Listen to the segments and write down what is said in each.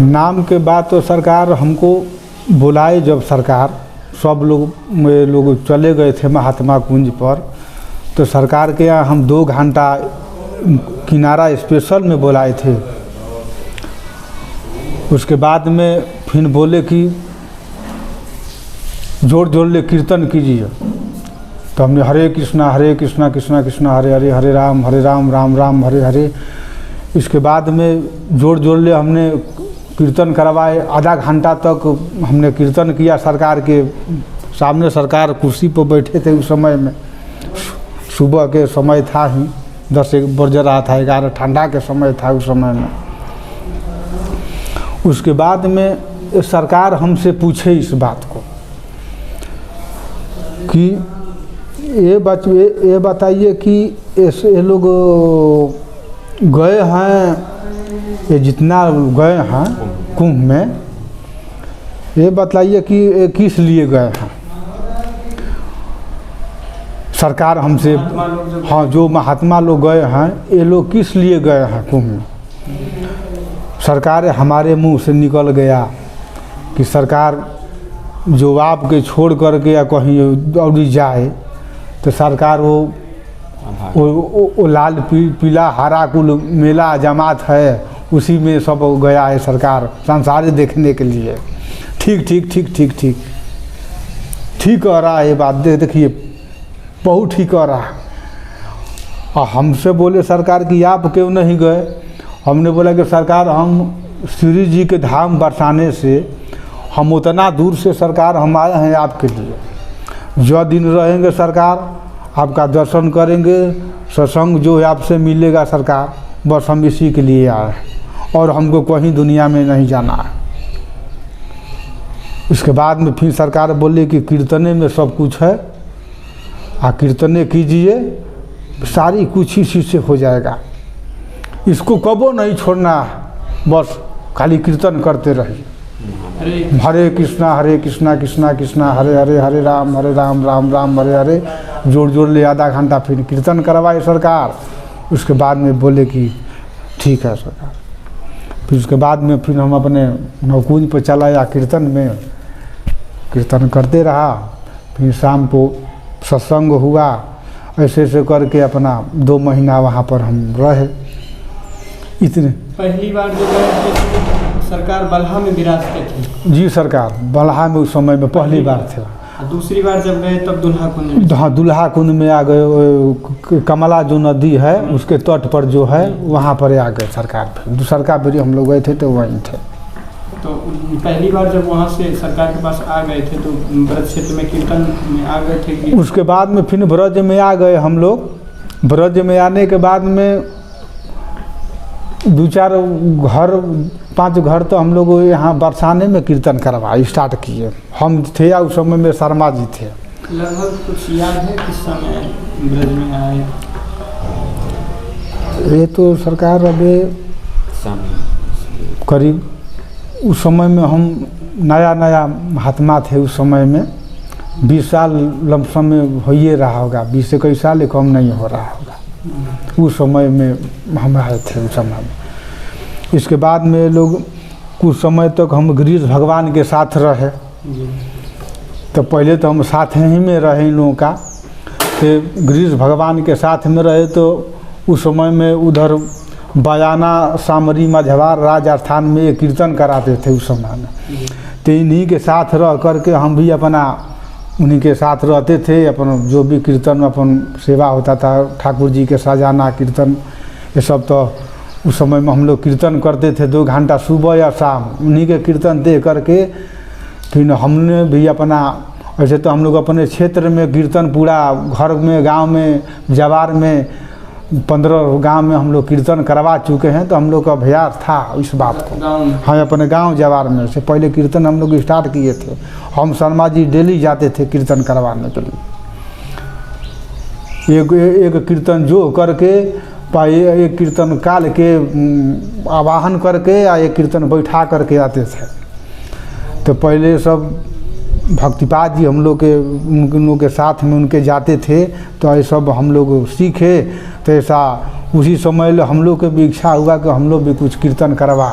नाम के बाद तो सरकार हमको बुलाए, जब सरकार सब लोग चले गए थे महात्मा कुंज पर, तो सरकार के यहाँ हम 2 घंटा किनारा स्पेशल में बुलाए थे। उसके बाद में फिर बोले कि जोर जोर ले कीर्तन कीजिए, तो हमने हरे कृष्णा कृष्णा कृष्णा हरे हरे, हरे राम राम राम हरे हरे। इसके बाद में जोर जोर ले हमने कीर्तन करवाए। आधा घंटा तक हमने कीर्तन किया सरकार के सामने। सरकार कुर्सी पर बैठे थे उस समय में, सुबह के समय था ही, 10-1 बज रहा था, 11 ठंडा के समय था उस समय में। उसके बाद में सरकार हमसे पूछे इस बात को कि ये बताइए कि ये लोग गए हैं, ये जितना गए हैं कुंभ में, ये बताइए कि ये किस लिए गए हैं। सरकार हमसे, हाँ, जो महात्मा लोग गए हैं, ये लोग किस लिए गए हैं कुंभ में। सरकार हमारे मुंह से निकल गया कि सरकार जो आपके छोड़ करके या कहीं और जाए, तो सरकार वो लाल पीला हरा कुल मेला जमात है, उसी में सब गया है सरकार संसार देखने के लिए। ठीक ठीक ठीक ठीक ठीक ठीक कह रहा है ये बात, देखिए बहुत ठीक कह रहा है। और हमसे बोले सरकार कि आप क्यों नहीं गए। हमने बोला कि सरकार हम श्री जी के धाम बरसाने से हम उतना दूर से सरकार हम आए हैं आपके लिए। जो दिन रहेंगे सरकार आपका दर्शन करेंगे, सत्संग जो है आपसे मिलेगा सरकार, बस हम इसी के लिए आए हैं और हमको कहीं दुनिया में नहीं जाना है। इसके बाद में फिर सरकार बोली कि कीर्तने में सब कुछ है, कीर्तने कीजिए, सारी कुछ इसी से हो जाएगा। इसको कबो नहीं छोड़ना, बस खाली कीर्तन करते रहिए। हरे कृष्णा कृष्णा कृष्णा हरे हरे, हरे राम राम राम हरे हरे। जोर जोर ले आधा घंटा फिर कीर्तन करवाए सरकार। उसके बाद में बोले कि ठीक है सरकार। फिर उसके बाद में फिर हम अपने नौकुंज पर चला या कीर्तन में कीर्तन करते रहा। फिर शाम को सत्संग हुआ। ऐसे ऐसे करके अपना 2 महीना वहाँ पर हम रहे। इतने पहली बार जो गए थे सरकार बल्हा में विराजते थे। जी सरकार बल्हा में उस समय में पहली बार थे। दूसरी बार जब गए तब दुल्हा कुंड। हाँ, दुल्हा कुंड में आ गए। कमला जो नदी है उसके तट पर जो है वहाँ पर आ गए सरकार। दूसरा का भी हम लोग गए थे तो वहीं थे। तो पहली बार जब वहाँ से सरकार के पास आ गए थे तो ब्रज क्षेत्र में कीर्तन में आ गए थे। उसके बाद में फिर ब्रज में आ गए हम लोग। ब्रज में आने के बाद में 2-4 घर 5 घर तो हम लोग यहाँ बरसाने में कीर्तन करवा स्टार्ट किए। हम थे या उस समय में शर्मा जी थे। लगभग कुछ याद है किस समय ब्रज में आए। ये तो सरकार अबे करीब उस समय में हम नया महात्मा थे। उस समय में 20 साल लमसम में हो ही रहा होगा, 20 से कई साल कम नहीं हो रहा होगा। उस समय में हम आए थे उस समय में। इसके बाद में लोग कुछ समय तक हम गिरीश भगवान के साथ रहे। तो पहले तो हम साथ ही में रहे इन लोगों का। फिर गिरीश भगवान के साथ में रहे तो उस समय में उधर बयाना सामरी मझवार राजस्थान में ये कीर्तन कराते थे उस समय में। तो इन्हीं के साथ रह करके हम भी अपना उन्हीं के साथ रहते थे। अपन जो भी कीर्तन अपन सेवा होता था, ठाकुर जी के सजाना कीर्तन, ये सब तो उस समय में हम लोग कीर्तन करते थे 2 घंटा सुबह या शाम। उन्हीं के कीर्तन दे करके फिर हमने भी अपना, ऐसे तो हम लोग अपने क्षेत्र में कीर्तन पूरा घर में, गांव में, जवार में 15 गांव में हम लोग कीर्तन करवा चुके हैं। तो हम लोग का अभ्यास था इस बात को। हाँ, अपने गांव जवार में से पहले कीर्तन हम लोग स्टार्ट किए थे। हम शर्मा जी डेली जाते थे कीर्तन करवाने के लिए। एक कीर्तन जो करके एक कीर्तन काल के आवाहन करके या एक कीर्तन बैठा करके आते थे। तो पहले सब भक्तिपाद जी हम लोग के उन लोग के साथ में उनके जाते थे। तो ये सब हम लोग सीखे। तो ऐसा उसी समय हम लोग के भी इच्छा हुआ कि हम लोग भी कुछ कीर्तन करवा।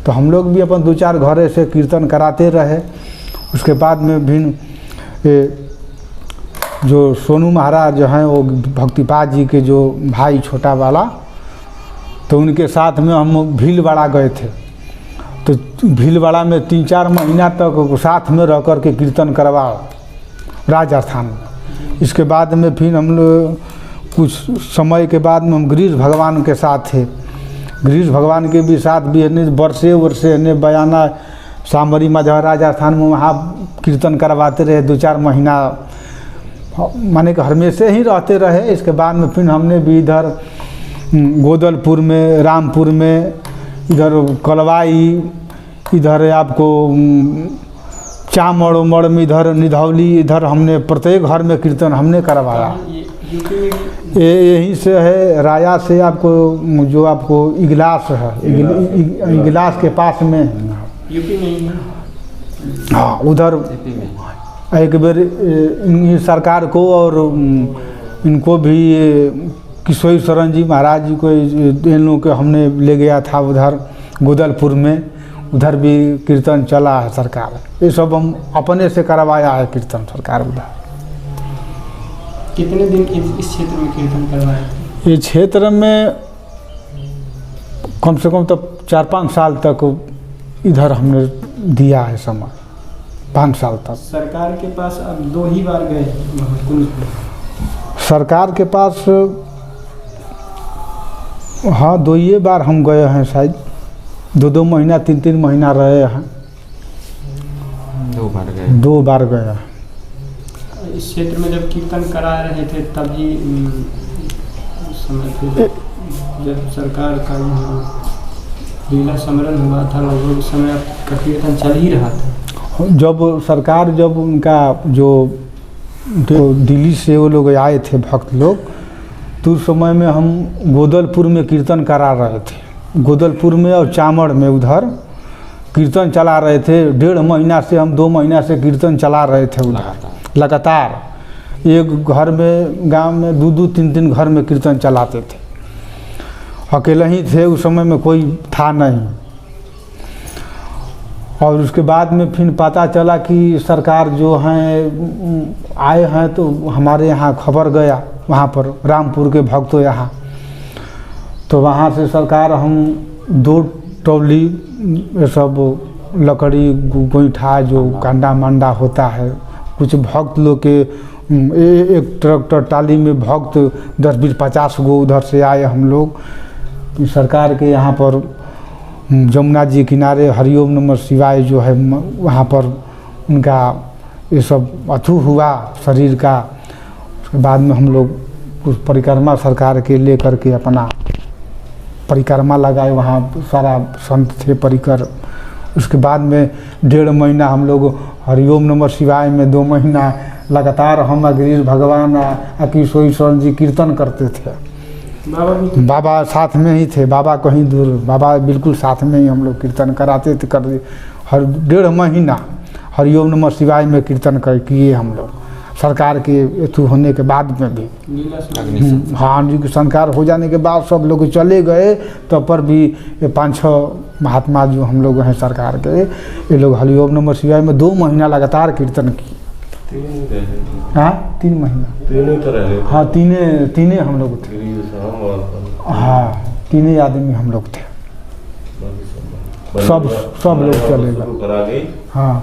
तो हम लोग भी अपन 2-4 घरे से कीर्तन कराते रहे। उसके बाद में भी जो सोनू महाराज जो हैं वो भक्तिपाद जी के जो भाई छोटा वाला, तो उनके साथ में हम भीलवाड़ा गए थे। तो भीलवाड़ा में 3-4 महीना तक साथ में रह कर के कीर्तन करवा राजस्थान में। इसके बाद में फिर हम लोग कुछ समय के बाद में हम गिरीश भगवान के साथ थे। गिरीश भगवान के भी साथ भी वर्षे ने बयाना सामरी मझा राजस्थान में वहाँ कीर्तन करवाते रहे 2-4 महीना, माने कि हमेशा ही रहते रहे। इसके बाद में फिर हमने भी इधर गोदलपुर में, रामपुर में, इधर कलवाई, इधर आपको चामड़ उमड़ में, इधर निधौली, इधर हमने प्रत्येक घर में कीर्तन हमने करवाया। यहीं से है राया से आपको जो आपको इगलास है, इगलास के पास में यूपी में ही। हाँ, उधर एक बार इन सरकार को और इनको भी किशोर शरण जी महाराज जी को इन लोगों को हमने ले गया था उधर गोदलपुर में। उधर भी कीर्तन चला है सरकार। ये सब हम अपने से करवाया है कीर्तन सरकार उधर। कितने दिन इस क्षेत्र में कीर्तन करवाए थे? ये क्षेत्र में कम से कम तो 4-5 साल तक इधर हमने दिया है समय, 5 साल तक। सरकार के पास अब 2 ही बार गए कुंज में। सरकार के पास हाँ 2 ही बार हम गए हैं, शायद 2-2 महीना 3-3 महीना रहे हैं। 2 बार गए हैं। इस क्षेत्र में जब कीर्तन करा रहे थे तभी समय पे जब सरकार का लीला समरण हुआ था, लगभग उस समय आपका कीर्तन चल ही रहा था। जब सरकार जब उनका जो दिल्ली से वो लोग आए थे भक्त लोग, तो उस समय में हम गोदलपुर में कीर्तन करा रहे थे। गोदलपुर में और चामड़ में उधर कीर्तन चला रहे थे। 1.5 महीना से हम 2 महीना से कीर्तन चला रहे थे उधर लगातार। एक घर में गांव में 2-2, 3-3 घर में कीर्तन चलाते थे। अकेले ही थे उस समय में, कोई था नहीं। और उसके बाद में फिर पता चला कि सरकार जो हैं आए हैं, तो हमारे यहाँ खबर गया वहाँ पर रामपुर के भक्तों यहाँ। तो वहाँ से सरकार हम 2 टोली ये सब लकड़ी गोईठा जो कांडा मांडा होता है, कुछ भक्त लोग के एक ट्रैक्टर टाली में भक्त 10-20-50 गो उधर से आए हम लोग। सरकार के यहाँ पर जमुना जी किनारे हरिओम नमः शिवाय जो है वहाँ पर उनका ये सब अथू हुआ शरीर का। उसके बाद में हम लोग कुछ परिक्रमा सरकार के ले करके अपना परिक्रमा लगाए, वहाँ सारा संत थे परिकर। उसके बाद में 1.5 महीना हम लोग हरिओम नमः शिवाय में 2 महीना लगातार हम गिरीश भगवान किशोर शरण जी कीर्तन करते थे। बाबा साथ में ही थे, बाबा कहीं दूर, बाबा बिल्कुल साथ में ही हम लोग कीर्तन कराते थे। हर 1.5 महीना हरिओम नमः शिवाय में कीर्तन किए हम लोग सरकार के एथू होने के बाद में भी। हाँ जी, सरकार हो जाने के बाद सब लोग चले गए, तब पर भी 5-6 महात्मा जो हम लोग हैं सरकार के, ये लोग हरिओम नमः शिवाय में 2 महीना लगातार कीर्तन किए। 3 महीना। हाँ, तीने हम लोग थे। हाँ, 3 आदमी हम लोग थे। सब लोग चले गए। हाँ,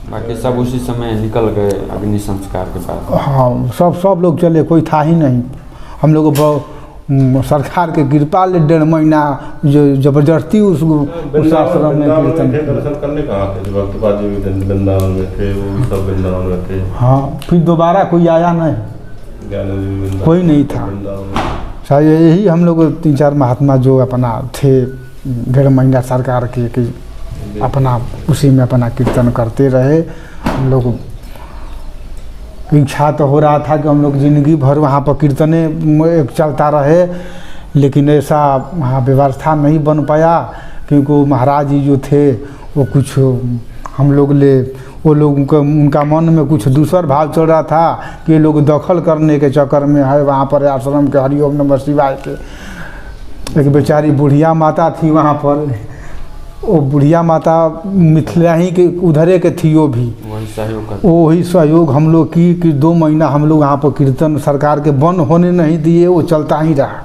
बाकी सब उसी समय निकल गए अग्नि संस्कार के बाद। हाँ, सब लोग चले, कोई था ही नहीं। हम लोग सरकार के कृपा ले 1.5 महीना जो जबरदस्ती उस आश्रम में कीर्तन दर्शन करने कहाँ थे? भक्तपाद जी वृंदावन में थे, वो सब वृंदावन में थे। हाँ, फिर दोबारा कोई आया नहीं, कोई नहीं था। शायद यही हम लोग 3-4 महात्मा जो अपना थे 1.5 महीना सरकार के कि अपना उसी में अपना कीर्तन करते रहे। हम लोग इच्छा तो हो रहा था कि हम लोग ज़िंदगी भर वहाँ पर कीर्तने एक चलता रहे, लेकिन ऐसा वहाँ व्यवस्था नहीं बन पाया, क्योंकि महाराज जी जो थे वो कुछ हम लोग वो लोग उनका मन में कुछ दूसर भाव चल रहा था कि ये लोग दखल करने के चक्कर में है वहाँ पर आश्रम के हरिओम नमः शिवाय के। एक बेचारी बुढ़िया माता थी वहाँ पर, वो बुढ़िया माता मिथिला ही के उधरे के थी, वो भी वही सहयोग कर वही सहयोग हम लोग की कि 2 महीना हम लोग वहाँ पर कीर्तन सरकार के बंद होने नहीं दिए, वो चलता ही रहा।